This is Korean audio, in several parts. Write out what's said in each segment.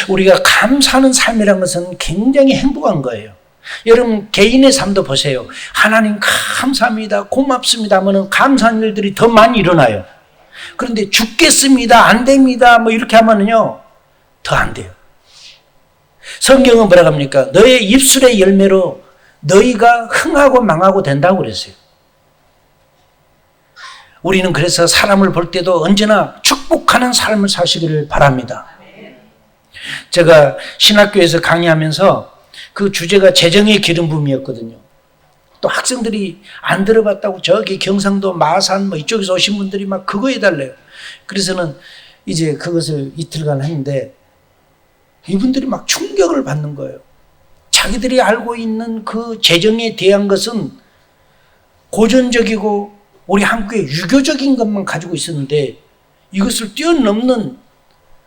우리가 감사하는 삶이라는 것은 굉장히 행복한 거예요. 여러분 개인의 삶도 보세요. 하나님 감사합니다, 고맙습니다 하면 감사한 일들이 더 많이 일어나요. 그런데 죽겠습니다, 안 됩니다 뭐 이렇게 하면은요 더 안 돼요. 성경은 뭐라고 합니까? 너의 입술의 열매로 너희가 흥하고 망하고 된다고 그랬어요. 우리는 그래서 사람을 볼 때도 언제나 축복하는 삶을 사시기를 바랍니다. 제가 신학교에서 강의하면서 그 주제가 재정의 기름 부음이었거든요. 또 학생들이 안 들어봤다고 저기 경상도 마산 뭐 이쪽에서 오신 분들이 막 그거 해달래요. 그래서는 이제 그것을 이틀간 했는데 이분들이 막 충격을 받는 거예요. 자기들이 알고 있는 그 재정에 대한 것은 고전적이고 우리 한국의 유교적인 것만 가지고 있었는데 이것을 뛰어넘는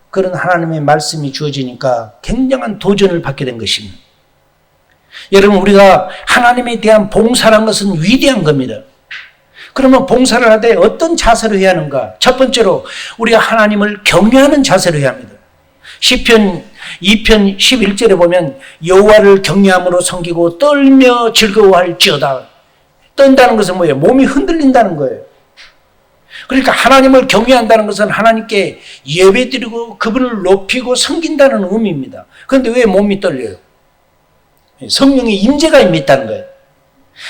그런 하나님의 말씀이 주어지니까 굉장한 도전을 받게 된 것입니다. 여러분 우리가 하나님에 대한 봉사란 것은 위대한 겁니다. 그러면 봉사를 하되 어떤 자세로 해야 하는가? 첫 번째로 우리가 하나님을 경외하는 자세로 해야 합니다. 시편 2편 11절에 보면 여호와를 경외함으로 섬기고 떨며 즐거워할지어다. 떤다는 것은 뭐예요? 몸이 흔들린다는 거예요. 그러니까 하나님을 경외한다는 것은 하나님께 예배드리고 그분을 높이고 섬긴다는 의미입니다. 그런데 왜 몸이 떨려요? 성령의 임재가 임했다는 거예요.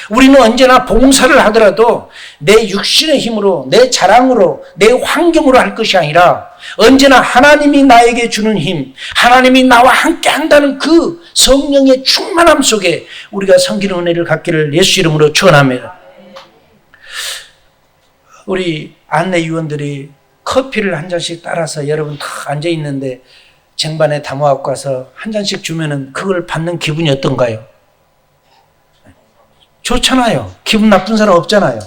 우리는 언제나 봉사를 하더라도 내 육신의 힘으로, 내 자랑으로, 내 환경으로 할 것이 아니라 언제나 하나님이 나에게 주는 힘, 하나님이 나와 함께 한다는 그 성령의 충만함 속에 우리가 섬기는 은혜를 갖기를 예수 이름으로 축원합니다. 우리 안내위원들이 커피를 한 잔씩 따라서 여러분 다 앉아 있는데 쟁반에 담아갖고 와서 한 잔씩 주면은 그걸 받는 기분이 어떤가요? 좋잖아요. 기분 나쁜 사람 없잖아요.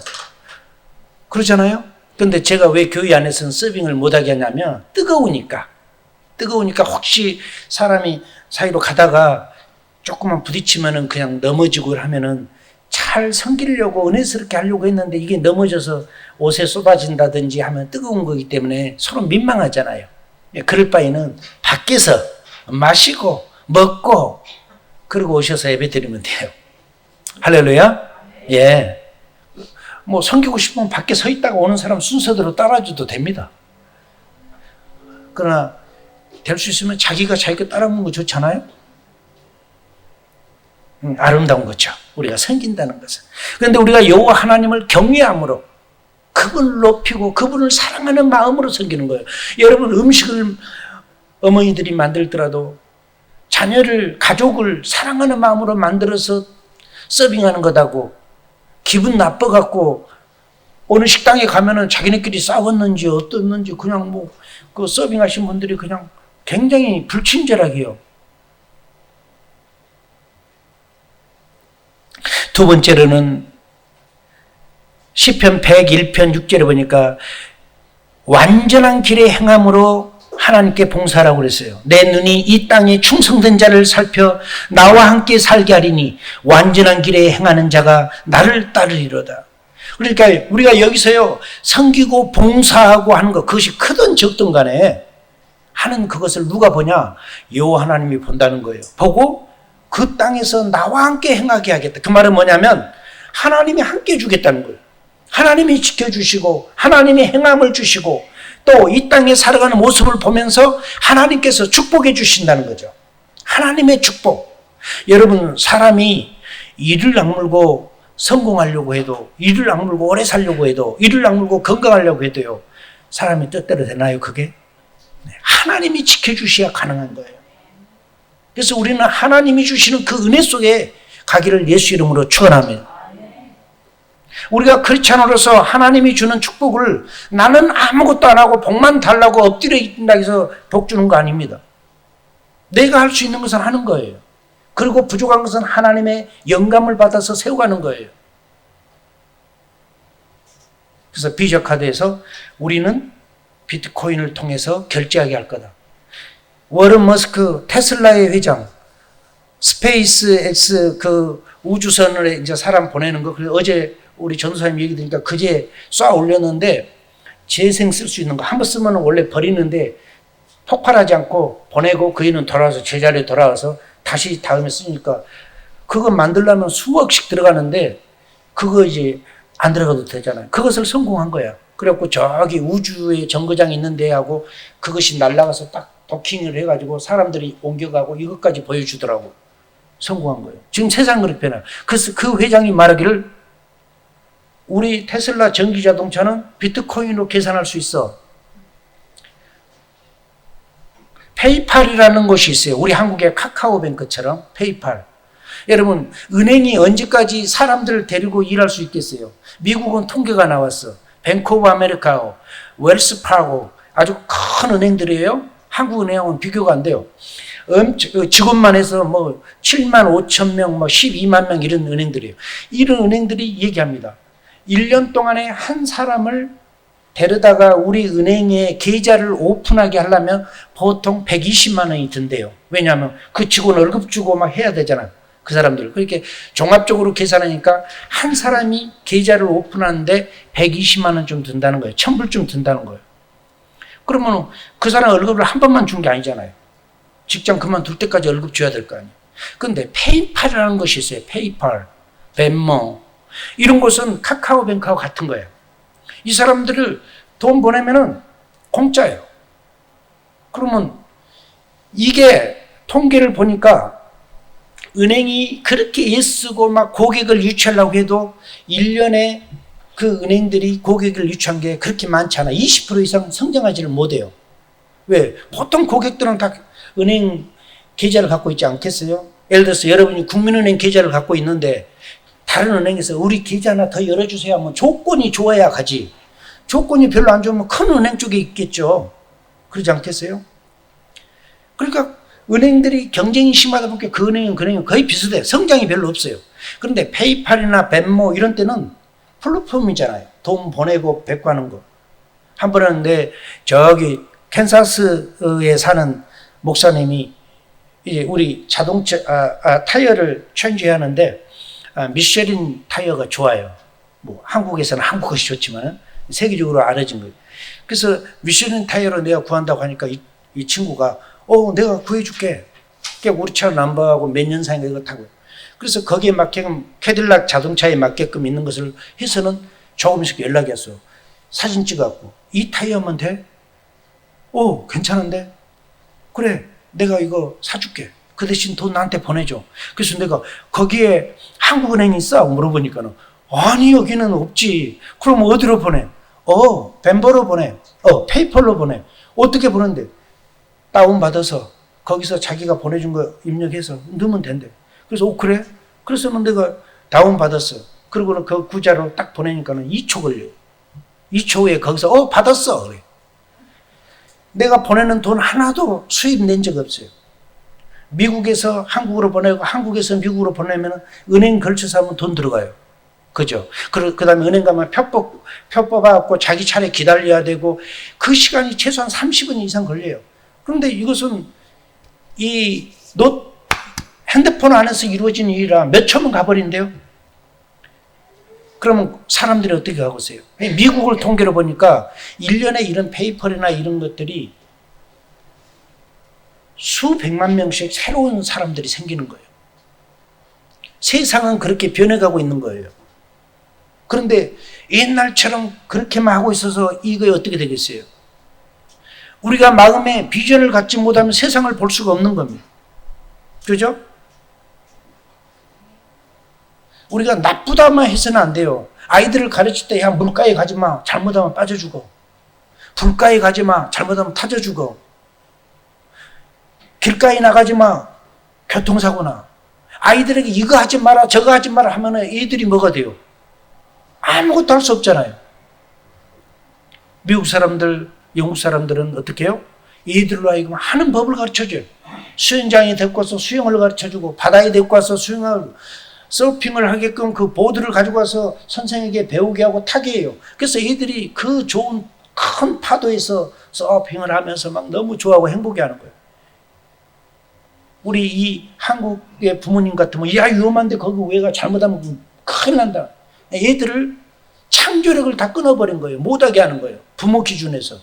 그러잖아요. 그런데 제가 왜 교회 안에서는 서빙을 못하게 하냐면 뜨거우니까 혹시 사람이 사이로 가다가 조금만 부딪히면은 그냥 넘어지고 하면은 잘 섬기려고 은혜스럽게 하려고 했는데 이게 넘어져서 옷에 쏟아진다든지 하면 뜨거운 거기 때문에 서로 민망하잖아요. 그럴 바에는 밖에서 마시고 먹고 그러고 오셔서 예배 드리면 돼요. 할렐루야. 예. 뭐 섬기고 싶으면 밖에 서 있다가 오는 사람 순서대로 따라줘도 됩니다. 그러나 될 수 있으면 자기가 따라오는 거 좋잖아요. 아름다운 거죠. 우리가 섬긴다는 것은. 그런데 우리가 여호와 하나님을 경외함으로 그분을 높이고 그분을 사랑하는 마음으로 섬기는 거예요. 여러분 음식을 어머니들이 만들더라도 자녀를 가족을 사랑하는 마음으로 만들어서 서빙하는 것하고 기분 나빠갖고 어느 식당에 가면은 자기네끼리 싸웠는지 어떻는지 그냥 뭐 그 서빙하신 분들이 그냥 굉장히 불친절하게요. 두 번째로는 시편 101편 6절에 보니까 완전한 길의 행함으로 하나님께 봉사하라고 그랬어요. 내 눈이 이 땅에 충성된 자를 살펴 나와 함께 살게 하리니 완전한 길에 행하는 자가 나를 따르리로다. 그러니까 우리가 여기서요 섬기고 봉사하고 하는 것 그것이 크든 적든 간에 하는 그것을 누가 보냐? 여호와 하나님이 본다는 거예요. 보고 그 땅에서 나와 함께 행하게 하겠다. 그 말은 뭐냐면 하나님이 함께 주겠다는 거예요. 하나님이 지켜주시고 하나님이 행함을 주시고 또 이 땅에 살아가는 모습을 보면서 하나님께서 축복해 주신다는 거죠. 하나님의 축복. 여러분 사람이 이를 악물고 성공하려고 해도 이를 악물고 오래 살려고 해도 이를 악물고 건강하려고 해도요 사람이 뜻대로 되나요 그게? 하나님이 지켜주셔야 가능한 거예요. 그래서 우리는 하나님이 주시는 그 은혜 속에 가기를 예수 이름으로 축원합니다. 우리가 크리스찬으로서 하나님이 주는 축복을 나는 아무것도 안 하고 복만 달라고 엎드려 있다 해서 복 주는 거 아닙니다. 내가 할 수 있는 것은 하는 거예요. 그리고 부족한 것은 하나님의 영감을 받아서 세워가는 거예요. 그래서 비전 카드에서 우리는 비트코인을 통해서 결제하게 할 거다. 워런 머스크 테슬라의 회장 스페이스X 그 우주선을 이제 사람 보내는 거 그래서 어제 우리 전도사님 얘기 들으니까 그제 쏴 올렸는데 재생 쓸 수 있는 거 한 번 쓰면 원래 버리는데 폭발하지 않고 보내고 그 애는 돌아와서 제자리에 돌아와서 다시 다음에 쓰니까 그거 만들려면 수억씩 들어가는데 그거 이제 안 들어가도 되잖아요. 그것을 성공한 거야. 그래갖고 저기 우주에 정거장이 있는데 하고 그것이 날아가서 딱 도킹을 해가지고 사람들이 옮겨가고 이것까지 보여주더라고. 성공한 거예요. 지금 세상 그렇게 변화. 그래서 그 회장이 말하기를 우리 테슬라 전기자동차는 비트코인으로 계산할 수 있어. 페이팔이라는 곳이 있어요. 우리 한국의 카카오뱅크처럼 페이팔. 여러분, 은행이 언제까지 사람들을 데리고 일할 수 있겠어요? 미국은 통계가 나왔어. 뱅크 오브 아메리카, 웰스파고 아주 큰 은행들이에요. 한국 은행하고는 비교가 안 돼요. 직원만 해서 뭐 7만 5천 명, 뭐 12만 명 이런 은행들이에요. 이런 은행들이 얘기합니다. 1년 동안에 한 사람을 데려다가 우리 은행에 계좌를 오픈하게 하려면 보통 120만 원이 든대요. 왜냐하면 그 직원 월급 주고 막 해야 되잖아. 그 사람들. 그렇게 종합적으로 계산하니까 한 사람이 계좌를 오픈하는데 120만 원 좀 든다는 거예요. 1000불 든다는 거예요. 그러면 그 사람 월급을 한 번만 준 게 아니잖아요. 직장 그만둘 때까지 월급 줘야 될 거 아니에요. 그런데 페이팔이라는 것이 있어요. 페이팔, 벤모. 이런 곳은 카카오뱅크하고 같은 거예요. 이 사람들을 돈 보내면은 공짜예요. 그러면 이게 통계를 보니까 은행이 그렇게 애쓰고 막 고객을 유치하려고 해도 1년에 그 은행들이 고객을 유치한 게 그렇게 많지 않아. 20% 이상 성장하지를 못해요. 왜? 보통 고객들은 다 은행 계좌를 갖고 있지 않겠어요? 예를 들어서 여러분이 국민은행 계좌를 갖고 있는데 다른 은행에서 우리 계좌 하나 더 열어주세요 하면 조건이 좋아야 가지. 조건이 별로 안 좋으면 큰 은행 쪽에 있겠죠. 그러지 않겠어요? 그러니까 은행들이 경쟁이 심하다 보니까 그 은행은 거의 비슷해요. 성장이 별로 없어요. 그런데 페이팔이나 벤모 이런 때는 플랫폼이잖아요. 돈 보내고 백과하는 거. 한 번은 저기 캔사스에 사는 목사님이 이제 우리 자동차 타이어를 체인지 하는데 미쉐린 타이어가 좋아요. 뭐 한국에서는 한국 것이 좋지만 세계적으로 알아진 거예요. 그래서 미쉐린 타이어를 내가 구한다고 하니까 이 친구가 내가 구해줄게. 우리 차 넘버하고 몇 년산인가 이거 타고. 그래서 거기에 맞게끔 캐딜락 자동차에 맞게끔 있는 것을 해서는 조금씩 연락이 왔어. 사진 찍어갖고 이 타이어면 돼? 괜찮은데? 그래, 내가 이거 사줄게. 그 대신 돈 나한테 보내줘. 그래서 내가 거기에 한국은행이 있어? 물어보니까는 아니 여기는 없지. 그럼 어디로 보내? 벤버로 보내. 페이펄로 보내. 어떻게 보낸대? 다운받아서 거기서 자기가 보내준 거 입력해서 넣으면 된대. 그래서 그래? 그래서는 내가 다운받았어. 그리고는 그 구자로 딱 보내니까는 2초 걸려요. 2초 후에 거기서 받았어. 그래. 내가 보내는 돈 하나도 수입 낸 적 없어요. 미국에서 한국으로 보내고 한국에서 미국으로 보내면 은행 걸쳐서 하면 돈 들어가요. 그죠? 그 다음에 은행 가면 표 뽑아갖고 자기 차례 기다려야 되고 그 시간이 최소한 30분 이상 걸려요. 그런데 이것은 핸드폰 안에서 이루어지는 일이라 몇 초면 가버린대요. 그러면 사람들이 어떻게 하고 있어요? 미국을 통계로 보니까 1년에 이런 페이퍼나 이런 것들이 수백만 명씩 새로운 사람들이 생기는 거예요. 세상은 그렇게 변해가고 있는 거예요. 그런데 옛날처럼 그렇게만 하고 있어서 이거 어떻게 되겠어요? 우리가 마음에 비전을 갖지 못하면 세상을 볼 수가 없는 겁니다. 그죠? 우리가 나쁘다만 해서는 안 돼요. 아이들을 가르칠 때 야 물가에 가지 마. 잘못하면 빠져 죽어. 불가에 가지 마. 잘못하면 타져 죽어. 길가에 나가지 마. 교통사고 나. 아이들에게 이거 하지 마라 저거 하지 마라 하면 애들이 뭐가 돼요? 아무것도 할 수 없잖아요. 미국 사람들, 영국 사람들은 어떻게 해요? 애들로 하여금 하는 법을 가르쳐줘요. 수영장에 데리고 와서 수영을 가르쳐주고 바다에 데리고 와서 서핑을 하게끔 그 보드를 가지고 와서 선생에게 배우게 하고 타게 해요. 그래서 애들이 그 좋은 큰 파도에서 서핑을 하면서 막 너무 좋아하고 행복해 하는 거예요. 우리 이 한국의 부모님 같으면 야 위험한데 거기 왜 가 잘못하면 큰일 난다. 애들을 창조력을 다 끊어버린 거예요. 못하게 하는 거예요. 부모 기준에서.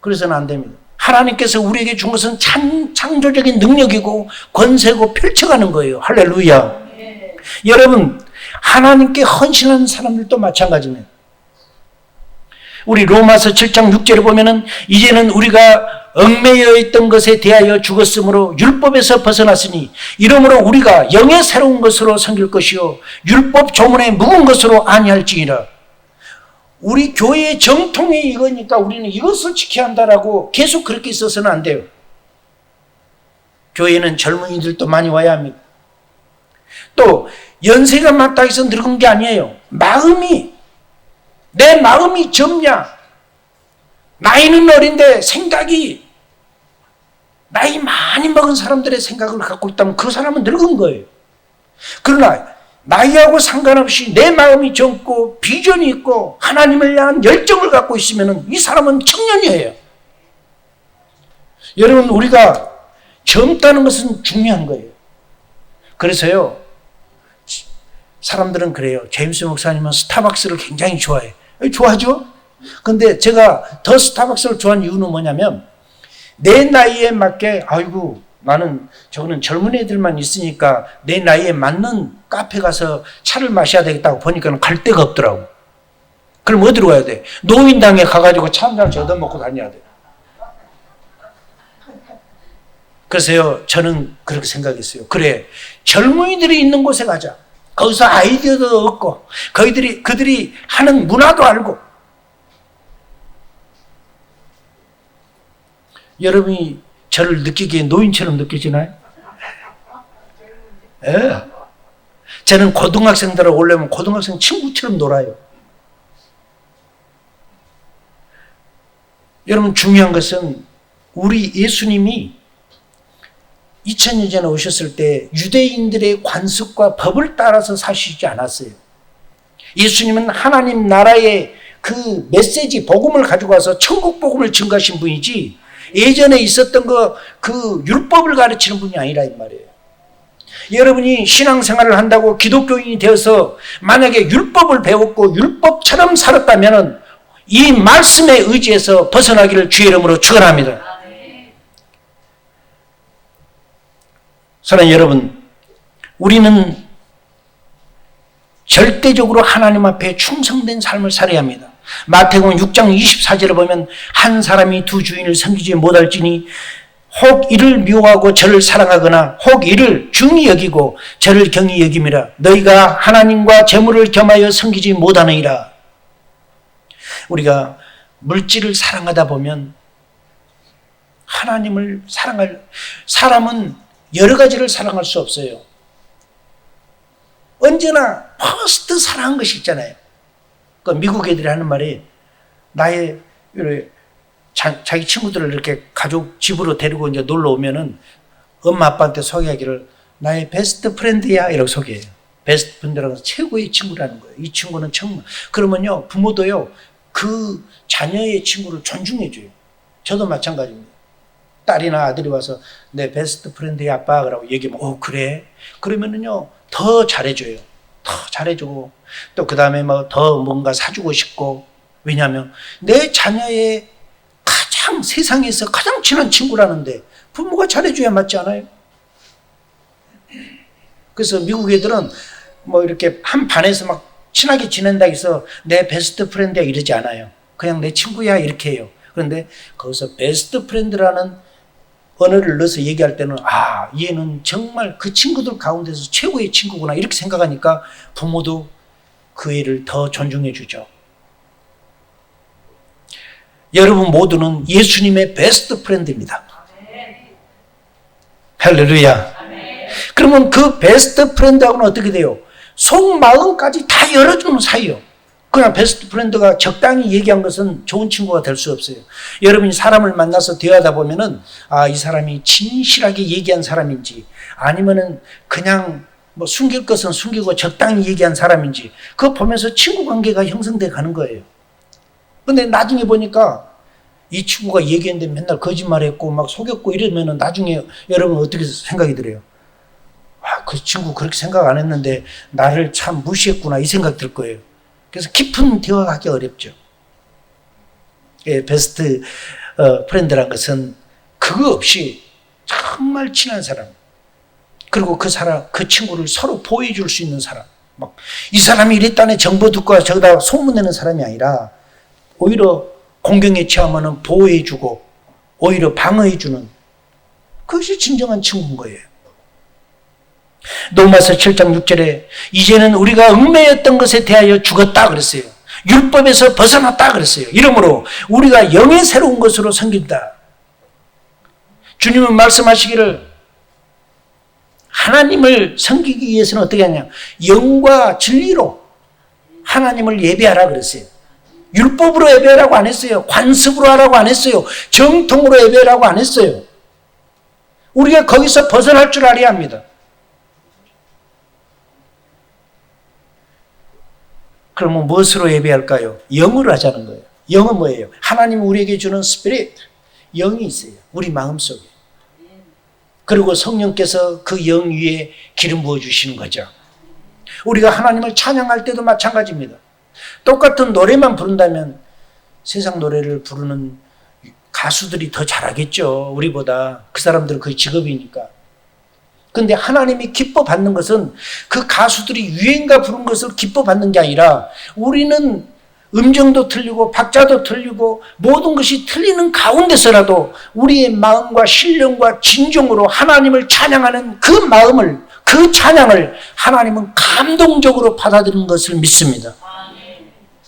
그래서는 안 됩니다. 하나님께서 우리에게 준 것은 창조적인 능력이고 권세고 펼쳐가는 거예요. 할렐루야. 여러분, 하나님께 헌신하는 사람들도 마찬가지입니다. 우리 로마서 7장 6절에 보면은 이제는 우리가 얽매여 있던 것에 대하여 죽었으므로 율법에서 벗어났으니 이러므로 우리가 영의 새로운 것으로 섬길 것이요 율법 조문에 묵은 것으로 아니할지니라. 우리 교회의 정통이 이거니까 우리는 이것을 지켜야 한다라고 계속 그렇게 있어서는 안 돼요. 교회는 젊은이들도 많이 와야 합니다. 또 연세가 많다 해서 늙은 게 아니에요. 내 마음이 젊냐? 나이는 어린데 생각이 나이 많이 먹은 사람들의 생각을 갖고 있다면 그 사람은 늙은 거예요. 그러나 나이하고 상관없이 내 마음이 젊고 비전이 있고 하나님을 향한 열정을 갖고 있으면 이 사람은 청년이에요. 여러분, 우리가 젊다는 것은 중요한 거예요. 그래서요, 사람들은 그래요. 제임스 목사님은 스타벅스를 굉장히 좋아해요. 좋아하죠? 근데 제가 더 스타벅스를 좋아하는 이유는 뭐냐면 내 나이에 맞게 아이고 나는 저거는 젊은 애들만 있으니까 내 나이에 맞는 카페 가서 차를 마셔야 되겠다고 보니까 갈 데가 없더라고. 그럼 어디로 가야 돼? 노인당에 가가지고 차 한 잔 얻어먹고 다녀야 돼. 그래서요, 저는 그렇게 생각했어요. 그래, 젊은이들이 있는 곳에 가자. 거기서 아이디어도 얻고 그들이 하는 문화도 알고. 여러분이 저를 느끼기에 노인처럼 느껴지나요? 예. 저는 고등학생들하고 오려면 고등학생 친구처럼 놀아요. 여러분, 중요한 것은 우리 예수님이 2000년 전에 오셨을 때 유대인들의 관습과 법을 따라서 사시지 않았어요. 예수님은 하나님 나라의 그 메시지, 복음을 가지고 와서 천국 복음을 증거하신 분이지 예전에 있었던 그 율법을 가르치는 분이 아니라 이 말이에요. 여러분이 신앙생활을 한다고 기독교인이 되어서 만약에 율법을 배웠고 율법처럼 살았다면 이 말씀에 의지해서 벗어나기를 주의 이름으로 축원합니다. 사랑하는 여러분, 우리는 절대적으로 하나님 앞에 충성된 삶을 살아야 합니다. 마태복음 6장 24절에 보면 한 사람이 두 주인을 섬기지 못할지니 혹 이를 미워하고 저를 사랑하거나 혹 이를 중히 여기고 저를 경히 여김이라. 너희가 하나님과 재물을 겸하여 섬기지 못하느니라. 우리가 물질을 사랑하다 보면 하나님을 사람은 여러 가지를 사랑할 수 없어요. 언제나 퍼스트 사랑한 것이 있잖아요. 그 미국 애들이 하는 말이 나의 자기 친구들을 이렇게 가족 집으로 데리고 이제 놀러 오면은 엄마 아빠한테 소개하기를 나의 베스트 프렌드야 이라고 소개해요. 베스트 프렌드라고 해서 최고의 친구라는 거예요. 이 친구는 정말. 그러면요, 부모도요 그 자녀의 친구를 존중해줘요. 저도 마찬가지입니다. 딸이나 아들이 와서 내 베스트 프렌드의 아빠라고 얘기하면 그래? 그러면은요 더 잘해줘요. 더 잘해주고 또 그 다음에 뭐 더 뭔가 사주고 싶고. 왜냐하면 내 자녀의 세상에서 가장 친한 친구라는데 부모가 잘해줘야 맞지 않아요? 그래서 미국 애들은 뭐 이렇게 한 반에서 막 친하게 지낸다 해서 내 베스트 프렌드야 이러지 않아요. 그냥 내 친구야 이렇게 해요. 그런데 거기서 베스트 프렌드라는 언어를 넣어서 얘기할 때는 얘는 정말 그 친구들 가운데서 최고의 친구구나 이렇게 생각하니까 부모도 그 애를 더 존중해 주죠. 여러분 모두는 예수님의 베스트 프렌드입니다. 할렐루야. 그러면 그 베스트 프렌드하고는 어떻게 돼요? 속마음까지 다 열어주는 사이요. 그냥 베스트 프렌드가 적당히 얘기한 것은 좋은 친구가 될 수 없어요. 여러분이 사람을 만나서 대화하다 보면은 이 사람이 진실하게 얘기한 사람인지 아니면은 그냥 뭐 숨길 것은 숨기고 적당히 얘기한 사람인지 그거 보면서 친구 관계가 형성돼 가는 거예요. 근데 나중에 보니까 이 친구가 얘기했는데 맨날 거짓말했고 막 속였고 이러면은 나중에 여러분 어떻게 생각이 들어요? 그 친구 그렇게 생각 안 했는데 나를 참 무시했구나 이 생각 들 거예요. 그래서 깊은 대화가 하기 어렵죠. 베스트 프렌드란 것은 그거 없이 정말 친한 사람, 그리고 그 친구를 서로 보호해 줄 수 있는 사람, 막 이 사람이 이랬다네 정보 듣고 저기다 소문내는 사람이 아니라 오히려 공경에 처하면 보호해 주고 오히려 방어해 주는, 그것이 진정한 친구인 거예요. 로마서 7장 6절에 이제는 우리가 얽매였던 것에 대하여 죽었다 그랬어요. 율법에서 벗어났다 그랬어요. 이러므로 우리가 영의 새로운 것으로 섬긴다. 주님은 말씀하시기를 하나님을 섬기기 위해서는 어떻게 하냐, 영과 진리로 하나님을 예배하라 그랬어요. 율법으로 예배하라고 안 했어요. 관습으로 하라고 안 했어요. 정통으로 예배하라고 안 했어요. 우리가 거기서 벗어날 줄 알아야 합니다. 그러면 무엇으로 예배할까요? 영으로 하자는 거예요. 영은 뭐예요? 하나님이 우리에게 주는 스피릿, 영이 있어요. 우리 마음속에. 그리고 성령께서 그 영 위에 기름 부어주시는 거죠. 우리가 하나님을 찬양할 때도 마찬가지입니다. 똑같은 노래만 부른다면 세상 노래를 부르는 가수들이 더 잘하겠죠. 우리보다. 그 사람들은 그게 직업이니까. 그런데 하나님이 기뻐 받는 것은 그 가수들이 유행가 부른 것을 기뻐 받는 게 아니라 우리는 음정도 틀리고 박자도 틀리고 모든 것이 틀리는 가운데서라도 우리의 마음과 신령과 진정으로 하나님을 찬양하는 그 마음을, 그 찬양을 하나님은 감동적으로 받아들이는 것을 믿습니다.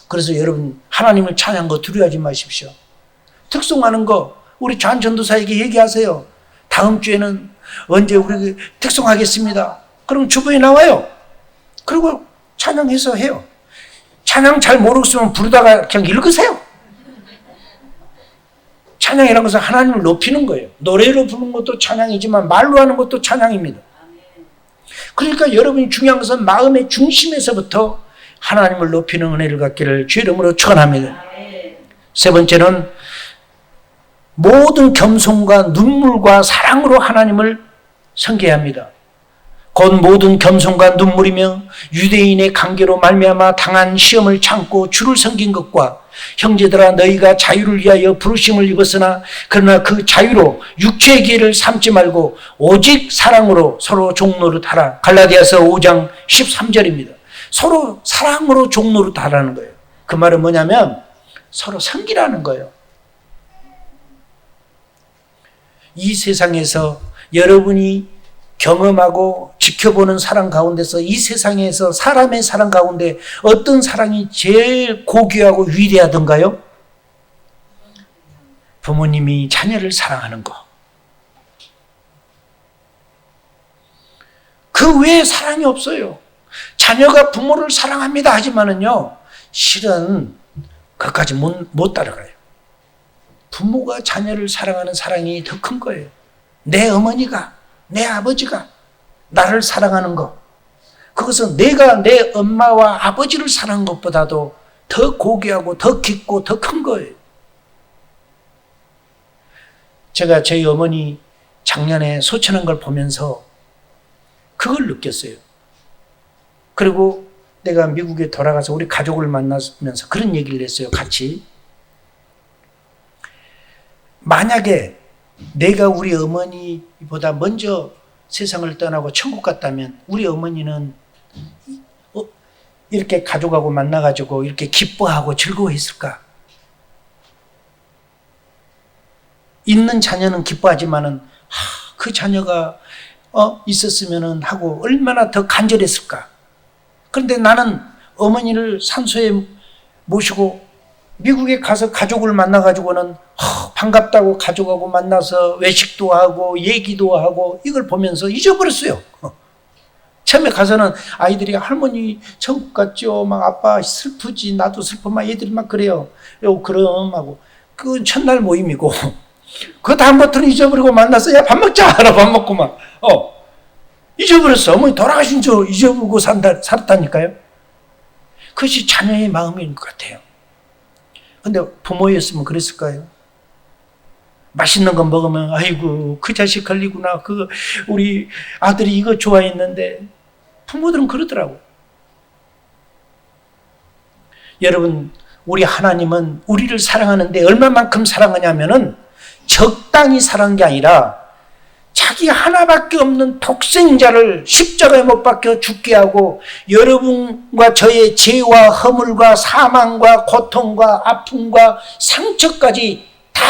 그래서 여러분, 하나님을 찬양한 거 두려워하지 마십시오. 특송하는 거 우리 좌한 전도사에게 얘기하세요. 다음 주에는 언제 우리 특송하겠습니다. 그럼 주부에 나와요. 그리고 찬양해서 해요. 찬양 잘 모르겠으면 부르다가 그냥 읽으세요. 찬양이라는 것은 하나님을 높이는 거예요. 노래로 부르는 것도 찬양이지만 말로 하는 것도 찬양입니다. 그러니까 여러분이 중요한 것은 마음의 중심에서부터 하나님을 높이는 은혜를 갖기를 주의 이름으로 축원합니다. 세 번째는 모든 겸손과 눈물과 사랑으로 하나님을 섬겨야 합니다. 곧 모든 겸손과 눈물이며 유대인의 관계로 말미암아 당한 시험을 참고 주를 섬긴 것과 형제들아 너희가 자유를 위하여 부르심을 입었으나 그러나 그 자유로 육체의 기회를 삼지 말고 오직 사랑으로 서로 종노릇하라. 갈라디아서 5장 13절입니다. 서로 사랑으로 종노릇하라는 거예요. 그 말은 뭐냐면 서로 섬기라는 거예요. 이 세상에서 여러분이 경험하고 지켜보는 사랑 가운데서 이 세상에서 사람의 사랑 가운데 어떤 사랑이 제일 고귀하고 위대하던가요? 부모님이 자녀를 사랑하는 거. 그 외에 사랑이 없어요. 자녀가 부모를 사랑합니다 하지만은요, 실은 그것까지 못 따라가요. 부모가 자녀를 사랑하는 사랑이 더 큰 거예요. 내 어머니가, 내 아버지가 나를 사랑하는 것, 그것은 내가 내 엄마와 아버지를 사랑한 것보다도 더 고귀하고 더 깊고 더 큰 거예요. 제가 저희 어머니 작년에 소천한 걸 보면서 그걸 느꼈어요. 그리고 내가 미국에 돌아가서 우리 가족을 만나면서 그런 얘기를 했어요. 같이. 만약에 내가 우리 어머니보다 먼저 세상을 떠나고 천국 갔다면 우리 어머니는 이렇게 가족하고 만나가지고 이렇게 기뻐하고 즐거워했을까? 있는 자녀는 기뻐하지만은 그 자녀가 있었으면은 하고 얼마나 더 간절했을까? 그런데 나는 어머니를 산소에 모시고 미국에 가서 가족을 만나가지고는 반갑다고 가족하고 만나서 외식도 하고 얘기도 하고 이걸 보면서 잊어버렸어요. 처음에 가서는 아이들이 할머니 천국 갔죠. 막 아빠 슬프지. 나도 슬퍼. 막 얘들이 막 그래요. 그럼 하고. 그건 첫날 모임이고. 그 다음부터는 잊어버리고 만나서 야 밥 먹자. 하라 밥 먹고 막. 잊어버렸어. 어머니 돌아가신 줄 잊어버리고 살았다니까요. 그것이 자녀의 마음인 것 같아요. 근데 부모였으면 그랬을까요? 맛있는 거 먹으면 아이고 그 자식 걸리구나. 우리 아들이 이거 좋아했는데. 부모들은 그러더라고요. 여러분, 우리 하나님은 우리를 사랑하는데 얼마만큼 사랑하냐면은 적당히 살은 게 아니라 자기 하나밖에 없는 독생자를 십자가에 못 박혀 죽게 하고 여러분과 저의 죄와 허물과 사망과 고통과 아픔과 상처까지 다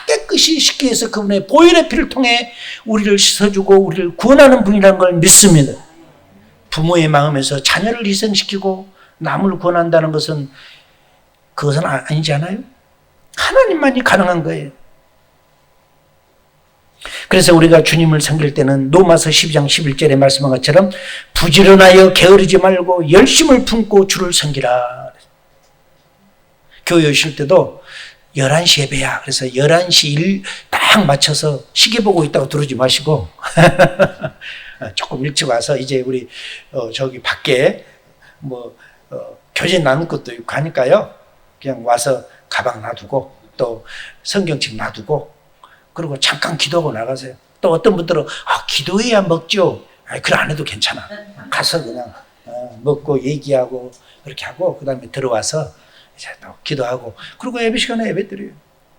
깨끗이 씻기 위해서 그분의 보혈의 피를 통해 우리를 씻어주고 우리를 구원하는 분이라는 걸 믿습니다. 부모의 마음에서 자녀를 희생시키고 남을 구원한다는 것은 그것은 아니잖아요. 하나님만이 가능한 거예요. 그래서 우리가 주님을 섬길 때는 로마서 12장 11절에 말씀한 것처럼 부지런하여 게으르지 말고 열심을 품고 주를 섬기라. 교회 오실 때도 11시 예배야. 그래서 11시 일 딱 맞춰서 시계 보고 있다고 들어오지 마시고 조금 일찍 와서 이제 우리 저기 밖에 교제 나눌 것도 있고 하니까요. 그냥 와서 가방 놔두고 또 성경책 놔두고 그리고 잠깐 기도하고 나가세요. 또 어떤 분들은 기도해야 먹죠. 그래 안 해도 괜찮아. 가서 그냥 먹고 얘기하고 그렇게 하고 그 다음에 들어와서 이제 또 기도하고 그리고 예배 시간에 예배 드려요.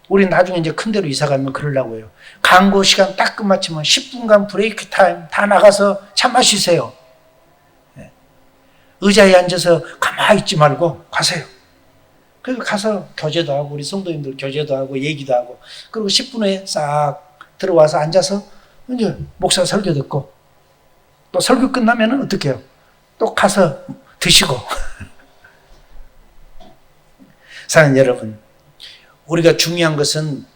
우리 나중에 이제 큰 데로 이사 가면 그러려고 해요. 광고 시간 딱 끝마치면 10분간 브레이크 타임 다 나가서 차 마시세요. 의자에 앉아서 가만히 있지 말고 가세요. 그리고 가서 교제도 하고 우리 성도님들 교제도 하고 얘기도 하고 그리고 10분 후에 싹 들어와서 앉아서 이제 목사 설교 듣고 또 설교 끝나면 어떻게 해요? 또 가서 드시고 사랑하는 여러분, 우리가 중요한 것은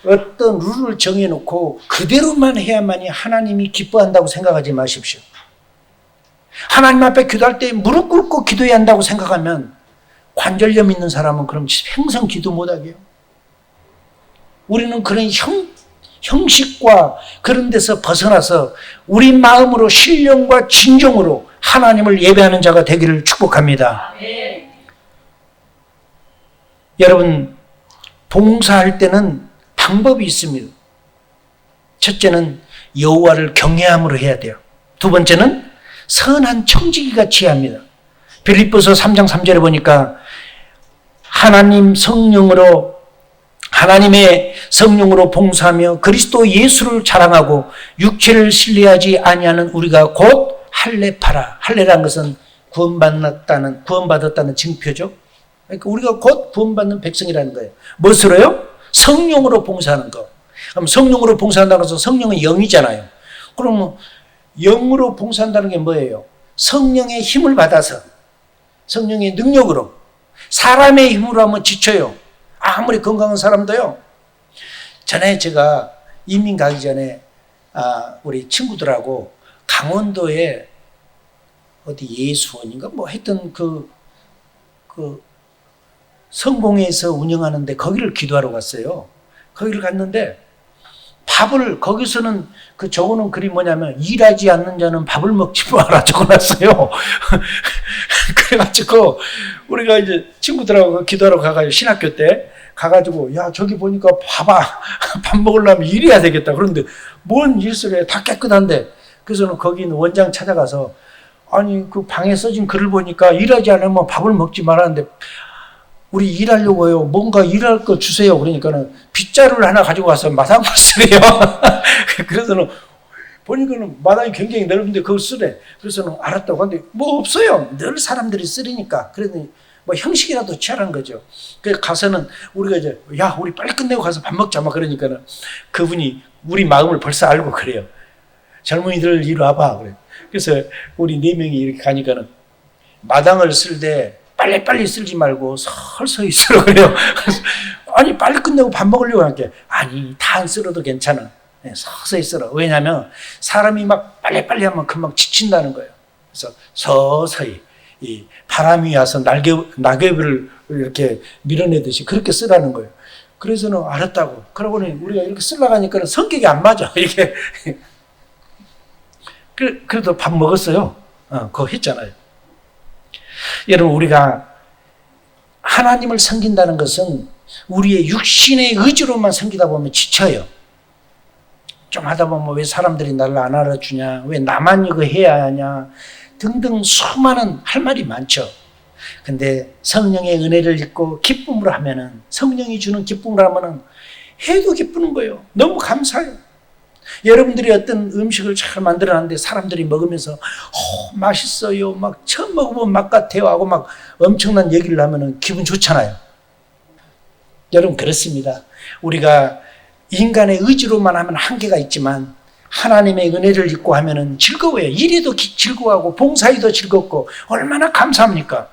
어떤 룰을 정해놓고 그대로만 해야만이 하나님이 기뻐한다고 생각하지 마십시오. 하나님 앞에 기도할 때 무릎 꿇고 기도해야 한다고 생각하면 관절염 있는 사람은 그럼 평생 기도 못하게요. 우리는 그런 형식과 그런 데서 벗어나서 우리 마음으로 신령과 진정으로 하나님을 예배하는 자가 되기를 축복합니다. 여러분, 봉사할 때는 방법이 있습니다. 첫째는 여호와를 경외함으로 해야 돼요. 두 번째는 선한 청지기같이 해야 합니다. 빌립보서 3장 3절에 보니까 하나님의 성령으로 봉사하며 그리스도 예수를 자랑하고 육체를 신뢰하지 아니하는 우리가 곧 할례파라. 할례라는 것은 구원받았다는 증표죠. 그러니까 우리가 곧 구원받는 백성이라는 거예요. 무엇으로요? 성령으로 봉사하는 거. 그럼 성령으로 봉사한다는 것은 성령은 영이잖아요. 그러면 영으로 봉사한다는 게 뭐예요? 성령의 힘을 받아서 성령의 능력으로 사람의 힘으로 하면 지쳐요. 아무리 건강한 사람도요. 전에 제가 이민 가기 전에 우리 친구들하고 강원도에 어디 예수원인가 하여튼 그 성공회에서 운영하는데 거기를 기도하러 갔어요. 거기를 갔는데 밥을 거기서는 적어놓은 글이 뭐냐면 일하지 않는 자는 밥을 먹지 마라 적어놨어요. 그래가지고 우리가 이제 친구들하고 기도하러 가가지고 신학교 때 가가지고 야 저기 보니까 밥 먹으려면 일해야 되겠다. 그런데 뭔 일소리야 다 깨끗한데 그래서는 거기 있는 원장 찾아가서 아니 그 방에 써진 글을 보니까 일하지 않으면 밥을 먹지 말라는데 우리 일하려고요. 뭔가 일할 거 주세요. 그러니까는 빗자루를 하나 가지고 가서 마당을 쓰래요. 그래서는 보니까는 마당이 굉장히 넓은데 그걸 쓰래. 그래서는 알았다고 하는데 뭐 없어요. 늘 사람들이 쓰리니까. 그랬더니 뭐 형식이라도 취하라는 거죠. 그래서 가서는 우리가 이제 야 우리 빨리 끝내고 가서 밥 먹자 막 그러니까는 그분이 우리 마음을 벌써 알고 그래요. 젊은이들 이리 와봐 그래. 그래서 우리 4명이 이렇게 가니까는 마당을 쓸 때 빨리 쓸지 말고 서서히 쓸어 그래요. 아니 빨리 끝내고 밥 먹으려고 할게. 아니 다 안 쓸어도 괜찮아. 서서히 쓸어. 왜냐하면 사람이 막 빨리 하면 금방 지친다는 거예요. 그래서 서서히 이 바람이 와서 낙엽을 이렇게 밀어내듯이 그렇게 쓰라는 거예요. 그래서는 알았다고. 그러고는 우리가 이렇게 쓰려고 하니까 성격이 안 맞아. 이렇게. 그래도 밥 먹었어요. 그거 했잖아요. 여러분 우리가 하나님을 섬긴다는 것은 우리의 육신의 의지로만 섬기다 보면 지쳐요. 좀 하다 보면 왜 사람들이 나를 안 알아주냐, 왜 나만 이거 해야 하냐 등등 수많은 할 말이 많죠. 근데 성령의 은혜를 입고 기쁨으로 하면은 성령이 주는 기쁨으로 하면은 해도 기쁘는 거예요. 너무 감사해요. 여러분들이 어떤 음식을 잘 만들어놨는데 사람들이 먹으면서 맛있어요. 막 처음 먹어본 맛 같아요 하고 막 엄청난 얘기를 하면 기분 좋잖아요. 여러분 그렇습니다. 우리가 인간의 의지로만 하면 한계가 있지만 하나님의 은혜를 입고 하면 즐거워요. 일에도 즐거워하고 봉사에도 즐겁고 얼마나 감사합니까?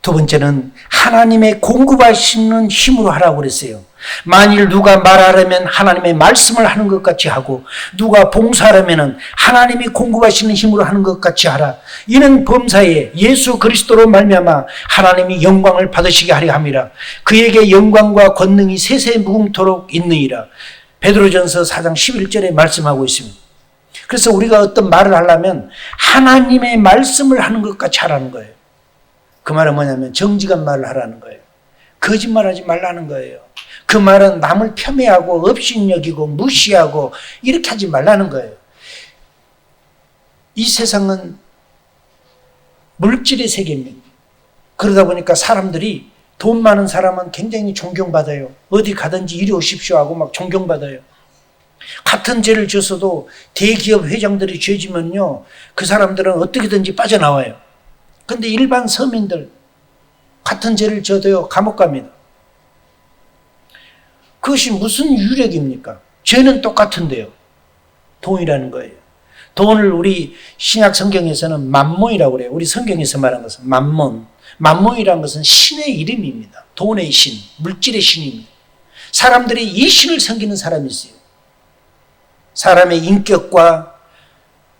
두 번째는 하나님의 공급하시는 힘으로 하라고 그랬어요. 만일 누가 말하려면 하나님의 말씀을 하는 것 같이 하고 누가 봉사하려면 하나님이 공급하시는 힘으로 하는 것 같이 하라. 이는 범사에 예수 그리스도로 말미암아 하나님이 영광을 받으시게 하려 함이라. 그에게 영광과 권능이 세세 무궁토록 있느니라. 베드로전서 4장 11절에 말씀하고 있습니다. 그래서 우리가 어떤 말을 하려면 하나님의 말씀을 하는 것 같이 하라는 거예요. 그 말은 뭐냐면 정직한 말을 하라는 거예요. 거짓말하지 말라는 거예요. 그 말은 남을 폄훼하고 업신여기고 무시하고 이렇게 하지 말라는 거예요. 이 세상은 물질의 세계입니다. 그러다 보니까 사람들이 돈 많은 사람은 굉장히 존경받아요. 어디 가든지 이리 오십시오 하고 막 존경받아요. 같은 죄를 졌어도 대기업 회장들이 죄지면요, 그 사람들은 어떻게든지 빠져나와요. 근데 일반 서민들 같은 죄를 져도요 감옥 갑니다. 그것이 무슨 유력입니까? 죄는 똑같은데요. 돈이라는 거예요. 돈을 우리 신약 성경에서는 만몬이라고 그래요. 우리 성경에서 말한 것은 만몬. 만몬이라는 것은 신의 이름입니다. 돈의 신, 물질의 신입니다. 사람들이 이 신을 섬기는 사람이 있어요. 사람의 인격과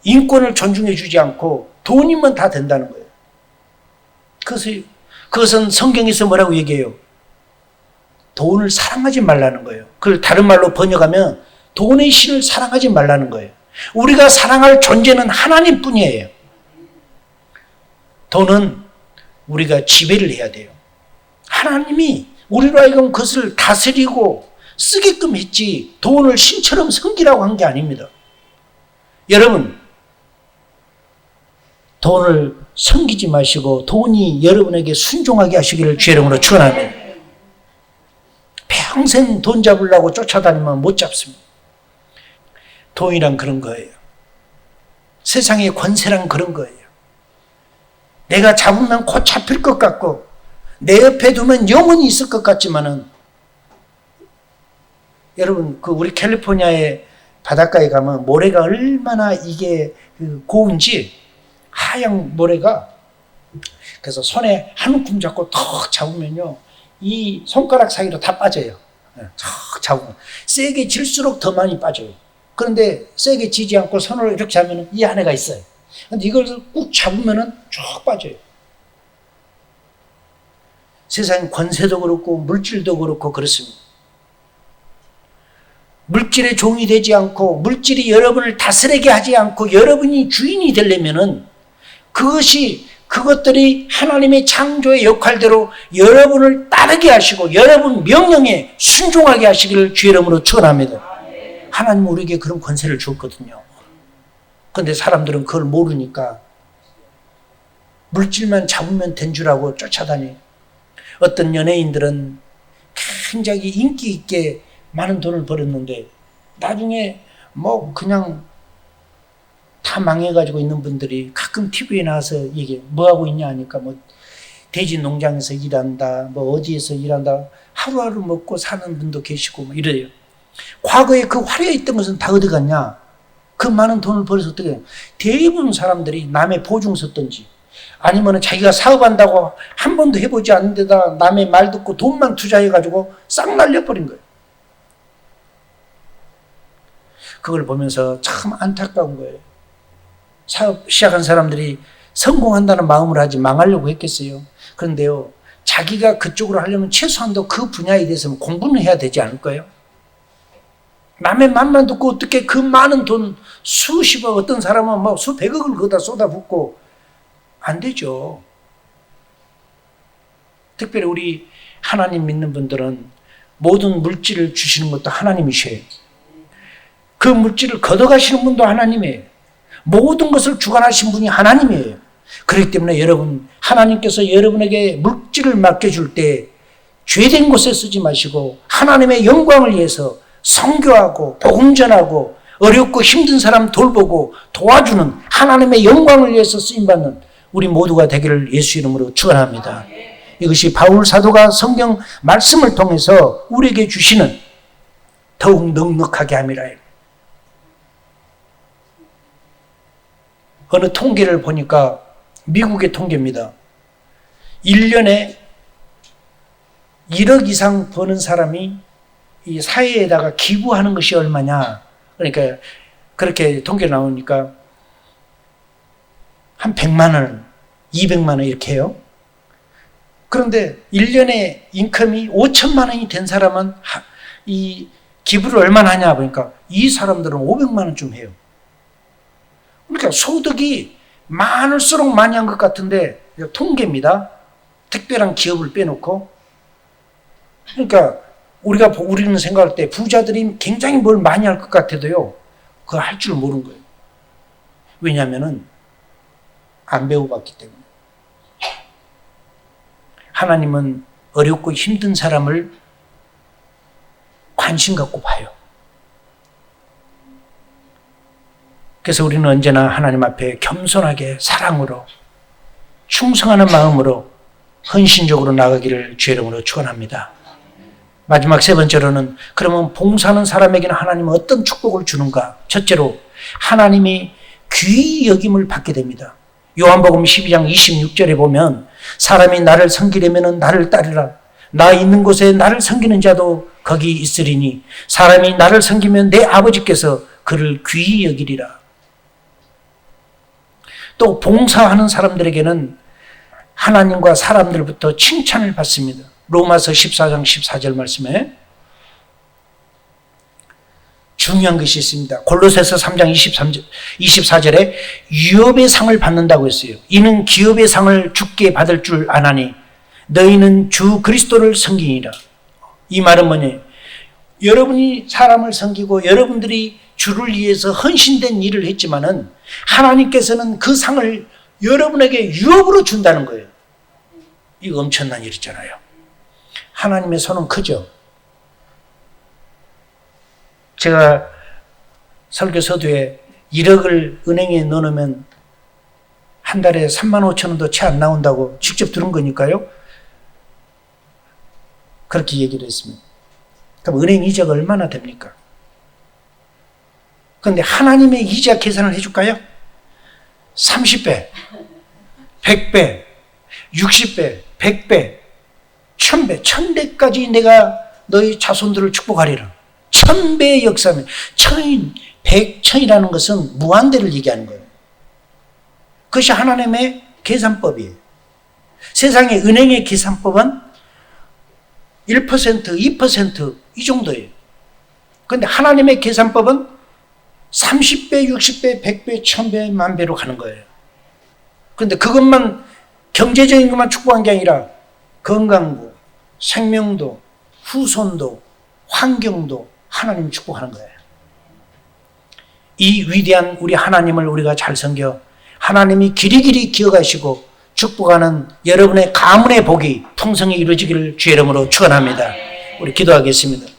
인권을 존중해 주지 않고 돈이면 다 된다는 거예요. 그것은 성경에서 뭐라고 얘기해요? 돈을 사랑하지 말라는 거예요. 그걸 다른 말로 번역하면 돈의 신을 사랑하지 말라는 거예요. 우리가 사랑할 존재는 하나님뿐이에요. 돈은 우리가 지배를 해야 돼요. 하나님이 우리로 하여금 그것을 다스리고 쓰게끔 했지 돈을 신처럼 섬기라고 한 게 아닙니다. 여러분, 돈을 섬기지 마시고 돈이 여러분에게 순종하게 하시기를 주의 이름으로 축원합니다. 평생 돈 잡으려고 쫓아다니면 못 잡습니다. 돈이란 그런 거예요. 세상의 권세란 그런 거예요. 내가 잡으면 곧 잡힐 것 같고 내 옆에 두면 영원히 있을 것 같지만은, 여러분 우리 캘리포니아의 바닷가에 가면 모래가 얼마나 이게 고운지, 하얀 모래가, 그래서 손에 한 움큼 잡고 턱 잡으면요 이 손가락 사이로 다 빠져요. 턱 잡으면 세게 질수록 더 많이 빠져요. 그런데 세게 지지 않고 손으로 이렇게 잡으면 이 안에가 있어요. 근데 이걸 꾹 잡으면은 쭉 빠져요. 세상 권세도 그렇고 물질도 그렇고 그렇습니다. 물질의 종이 되지 않고 물질이 여러분을 다스리게 하지 않고 여러분이 주인이 되려면은 그것들이 하나님의 창조의 역할대로 여러분을 따르게 하시고 여러분 명령에 순종하게 하시기를 주의 이름으로 축원합니다. 하나님은 우리에게 그런 권세를 주었거든요. 그런데 사람들은 그걸 모르니까 물질만 잡으면 된 줄 알고 쫓아다니. 어떤 연예인들은 굉장히 인기 있게 많은 돈을 벌었는데 나중에 뭐 그냥 다 망해가지고 있는 분들이 가끔 TV에 나와서 얘기해. 뭐 하고 있냐 하니까 뭐 돼지 농장에서 일한다, 뭐 어디에서 일한다, 하루하루 먹고 사는 분도 계시고 뭐 이래요. 과거에 그 화려했던 것은 다 어디 갔냐? 그 많은 돈을 벌어서 어떻게 해요? 대부분 사람들이 남의 보증 썼든지 아니면 자기가 사업한다고 한 번도 해보지 않는 데다 남의 말 듣고 돈만 투자해가지고 싹 날려버린 거예요. 그걸 보면서 참 안타까운 거예요. 사업 시작한 사람들이 성공한다는 마음을 하지 망하려고 했겠어요. 그런데요, 자기가 그쪽으로 하려면 최소한도 그 분야에 대해서 공부는 해야 되지 않을까요? 남의 말만 듣고 어떻게 그 많은 돈 수십억, 어떤 사람은 뭐 수백억을 거기다 쏟아붓고 안 되죠. 특별히 우리 하나님 믿는 분들은 모든 물질을 주시는 것도 하나님이셔요. 그 물질을 걷어가시는 분도 하나님이에요. 모든 것을 주관하신 분이 하나님이에요. 그렇기 때문에 여러분, 하나님께서 여러분에게 물질을 맡겨줄 때 죄된 곳에 쓰지 마시고 하나님의 영광을 위해서 선교하고 복음 전하고 어렵고 힘든 사람 돌보고 도와주는 하나님의 영광을 위해서 쓰임받는 우리 모두가 되기를 예수 이름으로 축원합니다. 이것이 바울 사도가 성경 말씀을 통해서 우리에게 주시는 더욱 넉넉하게 함이라. 어느 통계를 보니까 미국의 통계입니다. 1년에 1억 이상 버는 사람이 이 사회에다가 기부하는 것이 얼마냐. 그러니까 그렇게 통계 나오니까 한 100만 원, 200만 원 이렇게 해요. 그런데 1년에 인컴이 5천만 원이 된 사람은 이 기부를 얼마나 하냐 보니까 이 사람들은 500만 원쯤 해요. 그러니까 소득이 많을수록 많이 한 것 같은데 통계입니다. 특별한 기업을 빼놓고. 그러니까 우리는 생각할 때 부자들이 굉장히 뭘 많이 할 것 같아도요, 그거 할 줄 모르는 거예요. 왜냐하면은 안 배워봤기 때문에. 하나님은 어렵고 힘든 사람을 관심 갖고 봐요. 그래서 우리는 언제나 하나님 앞에 겸손하게 사랑으로 충성하는 마음으로 헌신적으로 나가기를 주의 이름으로 축원합니다. 마지막 세 번째로는 그러면 봉사하는 사람에게는 하나님은 어떤 축복을 주는가? 첫째로 하나님이 귀히 여김을 받게 됩니다. 요한복음 12장 26절에 보면 사람이 나를 섬기려면 나를 따르라. 나 있는 곳에 나를 섬기는 자도 거기 있으리니 사람이 나를 섬기면 내 아버지께서 그를 귀히 여기리라. 또 봉사하는 사람들에게는 하나님과 사람들부터 칭찬을 받습니다. 로마서 14장 14절 말씀에 중요한 것이 있습니다. 골로새서 3장 24절에 유업의 상을 받는다고 했어요. 이는 기업의 상을 주께 받을 줄 아나니 너희는 주 그리스도를 섬기니라. 이 말은 뭐냐? 여러분이 사람을 섬기고 여러분들이 주를 위해서 헌신된 일을 했지만은 하나님께서는 그 상을 여러분에게 유업으로 준다는 거예요. 이거 엄청난 일이잖아요. 하나님의 손은 크죠. 제가 설교 서두에 1억을 은행에 넣어놓으면 한 달에 3만 5천 원도 채 안 나온다고 직접 들은 거니까요. 그렇게 얘기를 했습니다. 그럼 은행 이자가 얼마나 됩니까? 그런데 하나님의 이자 계산을 해줄까요? 30배, 100배, 60배, 100배, 1000배, 1000배까지 내가 너희 자손들을 축복하리라. 1000배의 역사면 1000, 100, 1000이라는 것은 무한대를 얘기하는 거예요. 그것이 하나님의 계산법이에요. 세상의 은행의 계산법은 1%, 2% 이 정도예요. 그런데 하나님의 계산법은 30배, 60배, 100배, 1000배, 만배로 가는 거예요. 그런데 그것만 경제적인 것만 축복한 게 아니라 건강도, 생명도, 후손도, 환경도 하나님 축복하는 거예요. 이 위대한 우리 하나님을 우리가 잘 섬겨 하나님이 길이길이 기억하시고 축복하는 여러분의 가문의 복이 풍성히 이루어지기를 주의 이름으로 축원합니다. 우리 기도하겠습니다.